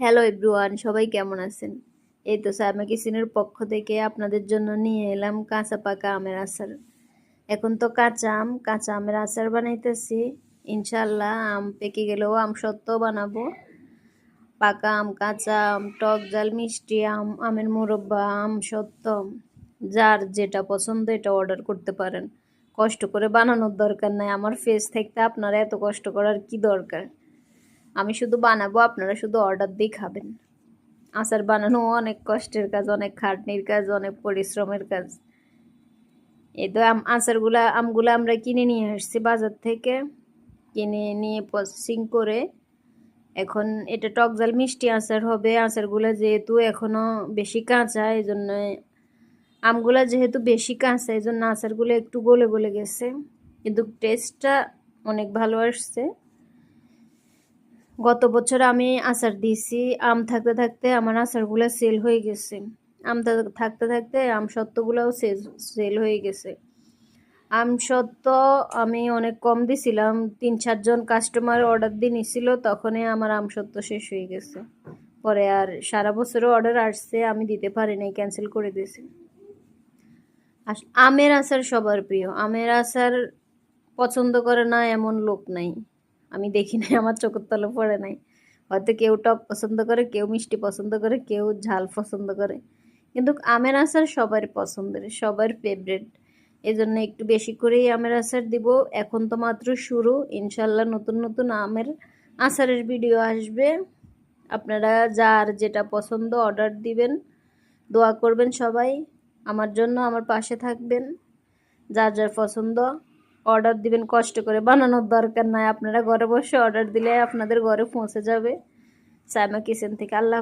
Hello everyone, সবাই কেমন আছেন? এই তো সায়মা কিচেনের পক্ষ থেকে আপনাদের জন্য নিয়ে এলাম কাঁচা পাকা আমের আচার। এখন তো কাঁচা আমের আচার বানাইতেছি। ইনশাল্লাহ আম পেকে গেলেও আম সত্ত্ব বানাবো। পাকা আম, কাঁচা আম, টক ঝাল মিষ্টি আম, আমের মুরব্বা, আম সত্ত্ব, যার যেটা পছন্দ এটা অর্ডার করতে পারেন। কষ্ট করে বানানোর দরকার নাই। আমার ফেস থাকতে আপনারা এত কষ্ট করার কি দরকার? আমি শুধু বানাবো, আপনারা শুধু অর্ডার দিয়ে খাবেন। আচার বানানো অনেক কষ্টের কাজ, অনেক খাটনির কাজ, অনেক পরিশ্রমের কাজ। এই তো আমগুলা আমরা কিনে নিয়ে আসছি বাজার থেকে। কিনে নিয়ে প্রসেসিং করে এখন এটা টক ঝাল মিষ্টি আচার হবে। আচারগুলা যেহেতু এখনো বেশি কাঁচা, এই জন্য আমগুলা যেহেতু বেশি কাঁচা, এই জন্য আচারগুলো একটু গলে গলে গেছে, কিন্তু টেস্টটা অনেক ভালো আসছে। গত বছর আমি আচার দিয়েছি, আম থাকতে থাকতে আমার আচারগুলো সেল হয়ে গেছে। আম থাকতে থাকতে আম সত্ত্বগুলোও সেল হয়ে গেছে। আম সত্ত্ব আমি অনেক কম দিছিলাম, 3-4 জন কাস্টমার অর্ডার দিয়ে নিছিল, তখনই আমার আম সত্ত্ব শেষ হয়ে গেছে। পরে আর সারা বছরও অর্ডার আসছে, আমি দিতে পারি নাই, ক্যান্সেল করে দিয়েছি। আমের আচার সবার প্রিয়। আমের আচার পছন্দ করে না এমন লোক নাই, আমি দেখি নাই, আমার চোখের তলে পড়ে নাই। হয়তো কেউ টক পছন্দ করে, কেউ মিষ্টি পছন্দ করে, কেউ ঝাল পছন্দ করে, কিন্তু আমের আচার সবার পছন্দের, সবার ফেভারিট। এই জন্য একটু বেশি করেই আমের আচার দিব। এখন তো মাত্র শুরু, ইনশাল্লাহ নতুন নতুন আমের আচারের ভিডিও আসবে। আপনারা যার যেটা পছন্দ অর্ডার দিবেন। দোয়া করবেন সবাই আমার জন্য, আমার পাশে থাকবেন। যার যার পছন্দ অর্ডার দিবেন, কষ্ট করে বানানোর দরকার নাই। আপনারা ঘরে বসে অর্ডার দিলে আপনাদের ঘরে পৌঁছে যাবে সায়মা কিচেন থেকে। আল্লাহ।